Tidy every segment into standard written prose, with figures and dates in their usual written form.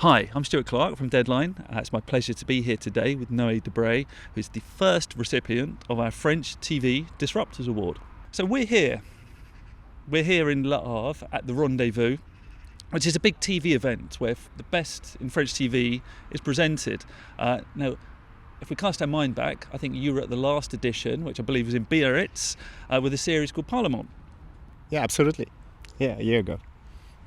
Hi, I'm Stewart Clarke from Deadline. It's my pleasure to be here today with Noé Debré, who's the first recipient of our French TV Disruptors Award. So we're here in Le Havre at the Rendez-Vous, which is a big TV event where the best in French TV is presented. Now, if we cast our mind back, I think you were at the last edition, which I believe was in Biarritz, with a series called Parlement. Yeah, absolutely. Yeah, a year ago.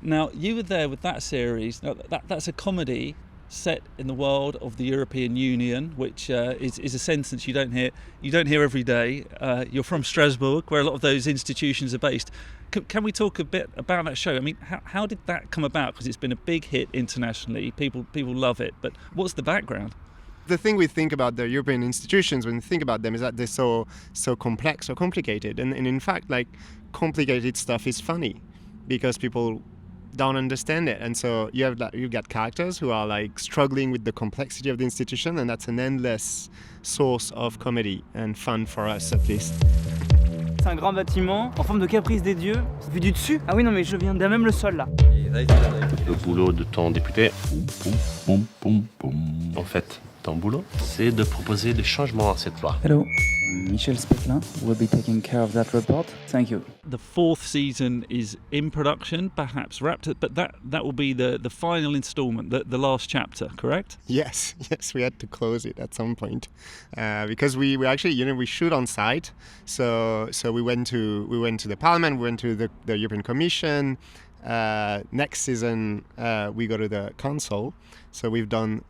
Now, you were there with that series. Now, that's a comedy set in the world of the European Union, which is a sentence you don't hear every day. You're from Strasbourg, where a lot of those institutions are based. Can we talk a bit about that show? I mean, how did that come about? Because it's been a big hit internationally. People love it. But what's the background? The thing we think about the European institutions when we think about them is that they're so complex or complicated. And in fact, like, complicated stuff is funny because people don't understand it, and so you've got characters who are like struggling with the complexity of the institution, and that's an endless source of comedy and fun for us, at least. C'est un grand bâtiment en forme de caprice des dieux. Vu du dessus? Ah oui, non, mais je viens même le sol là. Le boulot de ton député, en fait, ton boulot, c'est de proposer des changements à cette loi. Hello, Michel Spetlin will be taking care of that report. Thank you. The fourth season is in production, perhaps wrapped up, but that will be the final instalment, the last chapter, correct? Yes, we had to close it at some point because we actually, we shoot on site. So we went to the Parlement, we went to the European Commission. Next season we go to the Council. So we've done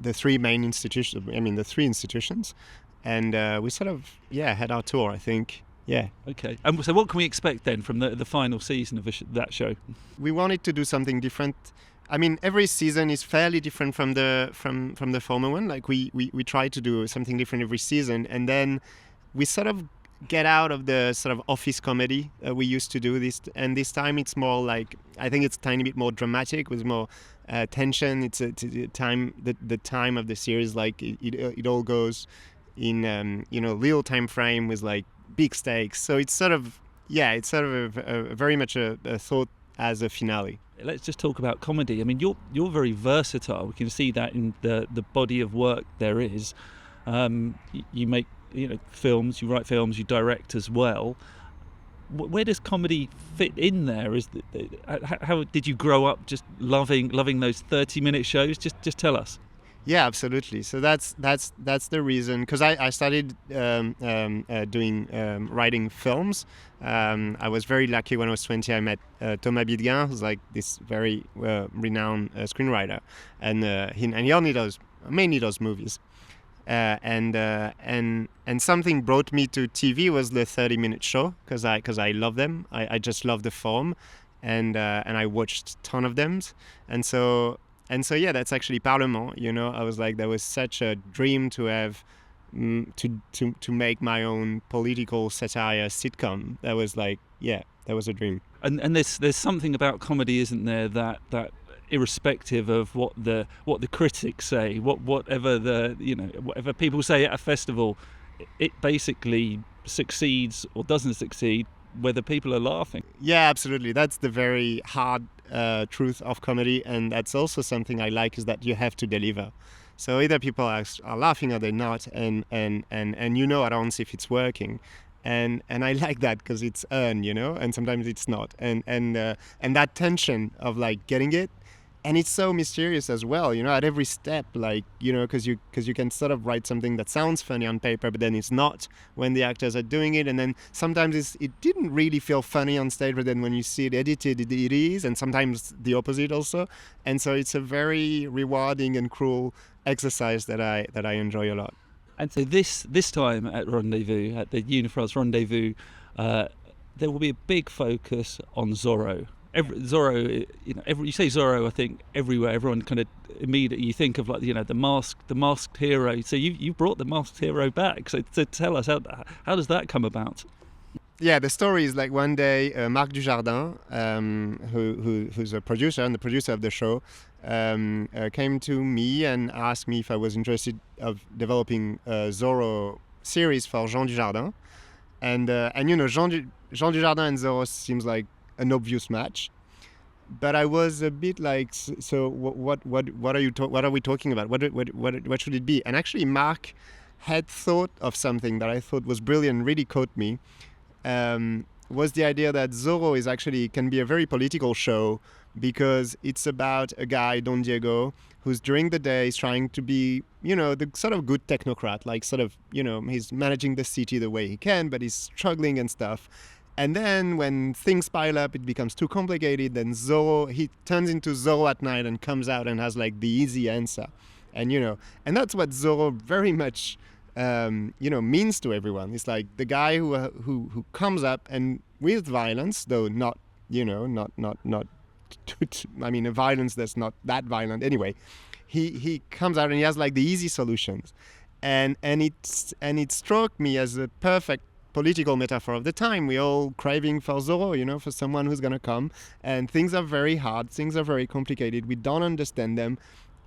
the three institutions, and we sort of had our tour, I think. Yeah. Okay. So what can we expect then from the final season of that show? We wanted to do something different. I mean, every season is fairly different from the former one. Like we try to do something different every season, and then we sort of get out of the sort of office comedy we used to do this, and this time it's more like, I think it's a tiny bit more dramatic with more tension. It's the time of the series, like it all goes in real time frame with like big stakes. So it's sort of a very much a thought as a finale. Let's just talk about comedy. I mean, you're very versatile. We can see that in the body of work there is. You make films, you write films, you direct as well. Where does comedy fit in there? How did you grow up just loving those 30-minute shows? Just tell us. Yeah, absolutely. So that's the reason, because I started doing writing films. I was very lucky when I was 20. I met Thomas Bidguin, who's like this very renowned screenwriter, and he only does mainly those movies. And something brought me to TV was the 30-minute show, because I love them. I just love the form, and I watched a ton of them, and so yeah, that's actually Parlement. I was like, that was such a dream to have to make my own political satire sitcom. That was like, that was a dream. And there's something about comedy, isn't there, that irrespective of what the critics say, whatever people say at a festival, it basically succeeds or doesn't succeed whether people are laughing. Yeah, absolutely. That's the very hard truth of comedy, and that's also something I like, is that you have to deliver. So either people are laughing or they're not, and I don't see if it's working. And I like that because it's earned, and sometimes it's not. And that tension of like getting it. And it's so mysterious as well, at every step, like, because you can sort of write something that sounds funny on paper, but then it's not when the actors are doing it. And then sometimes it didn't really feel funny on stage, but then when you see it edited, it is, and sometimes the opposite also. And so it's a very rewarding and cruel exercise that I enjoy a lot. And so this time at Rendezvous, at the Unifrance Rendez-Vous, there will be a big focus on Zorro. Zorro, you say Zorro, I think everywhere, everyone kind of immediately you think of like, the masked hero. So you brought the masked hero back. So tell us, how does that come about? Yeah, the story is like one day Marc Dujardin, who's a producer and the producer of the show, came to me and asked me if I was interested of developing a Zorro series for Jean Dujardin, and Jean Dujardin and Zorro seems like an obvious match. but I was a bit like, so what are we talking about? What should it be? And actually, Mark had thought of something that I thought was brilliant, really caught me. Was the idea that Zorro can be a very political show, because it's about a guy, Don Diego, who's during the day is trying to be, the sort of good technocrat, like sort of, he's managing the city the way he can, but he's struggling and stuff. And then when things pile up, it becomes too complicated. Then he turns into Zorro at night and comes out and has like the easy answer. And, and that's what Zorro very much, means to everyone. It's like the guy who comes up and with violence, though not, a violence that's not that violent anyway. He comes out and he has like the easy solutions, and it struck me as a perfect political metaphor of the time. We're all craving for Zorro, for someone who's gonna come, and things are very hard, things are very complicated. We don't understand them.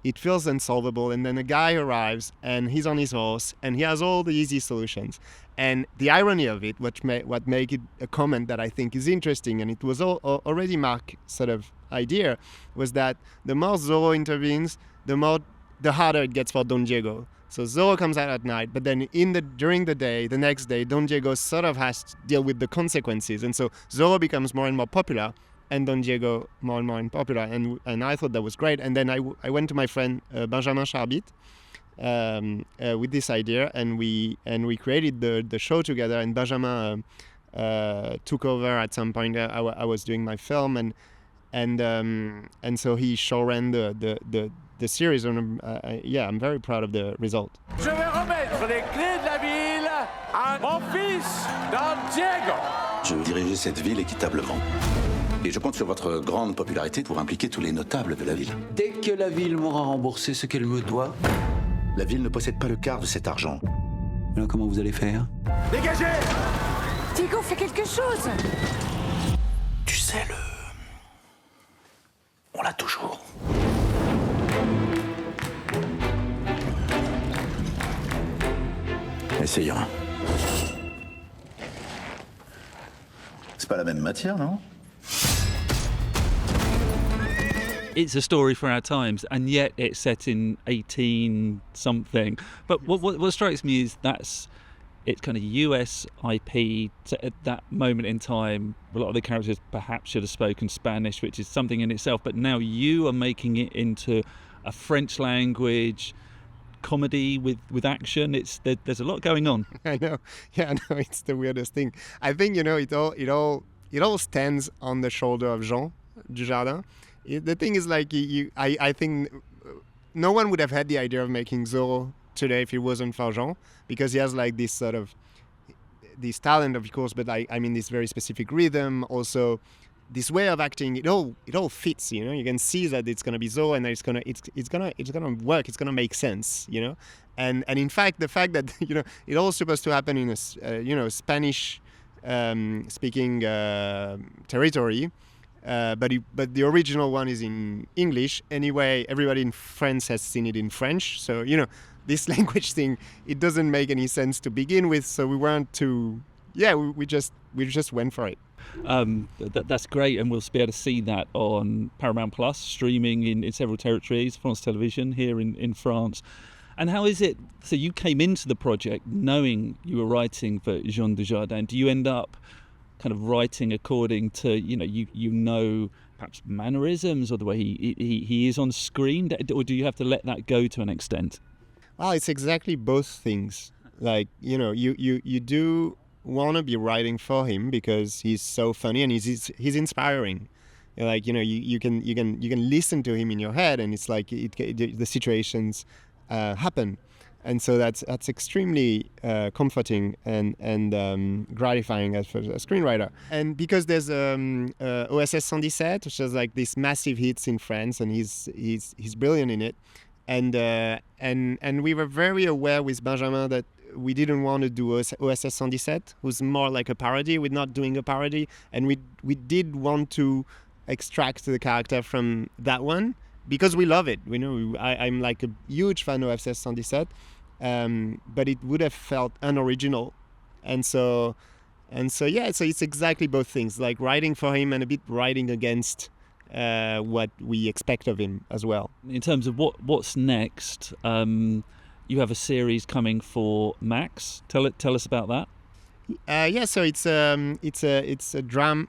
It feels unsolvable, and then a guy arrives and he's on his horse and he has all the easy solutions. And the irony of it, what make it a comment that I think is interesting, and it was already Mark's sort of idea, was that the more Zorro intervenes, the harder it gets for Don Diego. So Zorro comes out at night, but then during the day, the next day, Don Diego sort of has to deal with the consequences, and so Zorro becomes more and more popular, and Don Diego more and more unpopular, and I thought that was great. And then I went to my friend Benjamin Charbit with this idea, and we created the show together. And Benjamin took over at some point. I was doing my film, and so he showran the series. And I'm very proud of the result. Je vais remettre les clés de la ville à mon fils, Don Diego. Je veux diriger cette ville équitablement. Et je compte sur votre grande popularité pour impliquer tous les notables de la ville. Dès que la ville m'aura remboursé ce qu'elle me doit... La ville ne possède pas le quart de cet argent. Alors comment vous allez faire? Dégagez! Diego, fais quelque chose! Tu sais, on l'a toujours. Essayons. C'est pas la même matière, non? It's a story for our times, and yet it's set in 18 something. But what strikes me is it's kind of US IP. At that moment in time, a lot of the characters perhaps should have spoken Spanish, which is something in itself. But now you are making it into a French language comedy with action. There's a lot going on. I know. Yeah, no, it's the weirdest thing. I think it all stands on the shoulder of Jean Dujardin. The thing is, like, I think no one would have had the idea of making Zorro today if it wasn't for Jean, because he has like this sort of this talent, of course, but this very specific rhythm, also this way of acting. It all fits, You can see that it's gonna be Zorro, and that it's gonna work. It's gonna make sense, And in fact, the fact that it all supposed to happen in a Spanish speaking territory. But the original one is in English. Anyway, everybody in France has seen it in French. So, this language thing, it doesn't make any sense to begin with. So we weren't too... Yeah, we just went for it. That's great. And we'll be able to see that on Paramount Plus, streaming in several territories, France Television here in France. And how is it? So you came into the project knowing you were writing for Jean Dujardin. Do you end up kind of writing according to perhaps mannerisms or the way he is on screen, or do you have to let that go to an extent? Well, it's exactly both things. Like, you do want to be writing for him because he's so funny and he's inspiring. Like, you can listen to him in your head, and it's like the situations happen. And so that's extremely comforting and gratifying as a screenwriter. And because there's OSS 117, which has like these massive hits in France, and he's brilliant in it. And we were very aware with Benjamin that we didn't want to do OSS 117, who's more like a parody. We're not doing a parody, and we did want to extract the character from that one because we love it. I'm like a huge fan of OSS 117. But it would have felt unoriginal, and so it's exactly both things, like writing for him and a bit writing against what we expect of him as well. In terms of what's next, you have a series coming for Max. Tell us about that. So it's a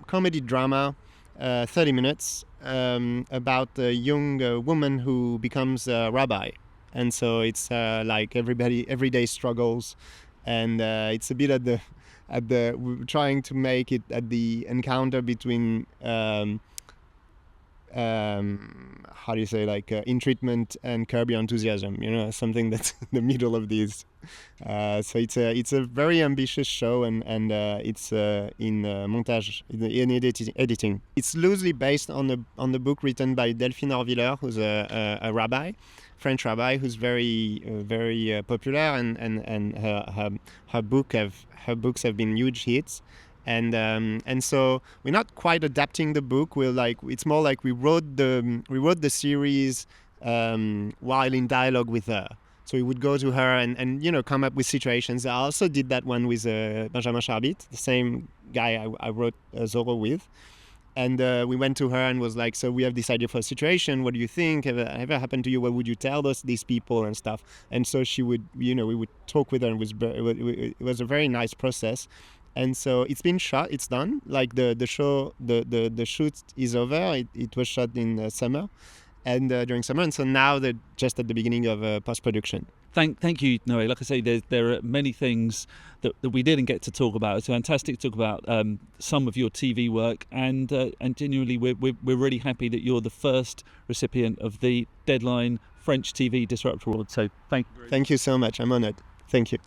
comedy drama, 30 minutes, about a young woman who becomes a rabbi, and so it's like everyday struggles, and it's a bit at the we're trying to make it at the encounter between how do you say, like In Treatment and Curb Your Enthusiasm, something that's in the middle of these. So it's a very ambitious show, and it's in montage, in editing. It's loosely based on the book written by Delphine Orviller, who's a rabbi, French rabbi, who's very popular, and her books have been huge hits. And so we're not quite adapting the book. It's more like we wrote the series while in dialogue with her. So we would go to her and come up with situations. I also did that one with Benjamin Charbit, the same guy I wrote Zorro with. And we went to her and was like, so we have this idea for a situation. What do you think? Ever happened to you? What would you tell these people and stuff? And so she would, we would talk with her, and it was a very nice process. And so it's been shot, it's done. Like the show, the shoot is over. It was shot in summer, and during summer. And so now they're just at the beginning of post-production. Thank you, Noé. Like I say, there are many things that we didn't get to talk about. It's fantastic to talk about some of your TV work, and genuinely we're really happy that you're the first recipient of the Deadline French TV Disruptor Award. So thank you. Thank you so much. I'm honored. Thank you.